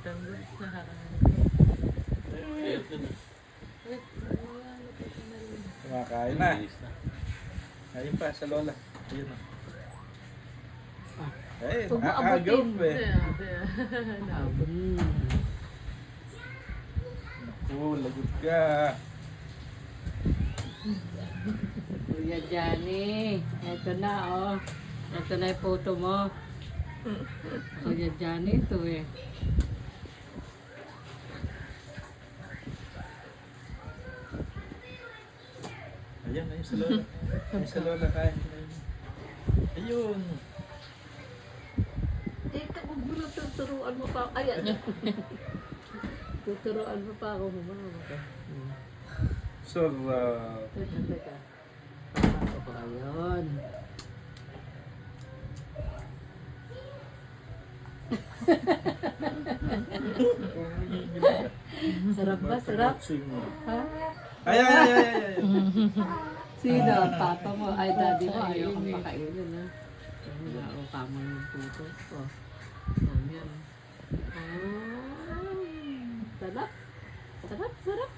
Tanggol na. Kumakain na. Ayun pa, sa lola. Ayun na. Eh, agaw pa eh. Naku, lagot ka. Kuya Johnny, eto na oh. Eto na yung photo mo. Kuya Johnny ito eh. Ayun, ayun sa lola. Ayun sa lola kain. Ayun. Eh, kagugulo, tuturuan mo pa. Ayan. Tuturuan mo pa ako humawak. Sarap. Teka, teka. Pasok ko ayun. Sarap ba? Sarap? Ha? Ay, ay, ay, ay, ay. Sino? Papa mo? Ay, daddy mo. Ayaw kang pakainin ha. Wala o kamo yung puto. Oh. Ayan. Sarap. Sarap, sarap.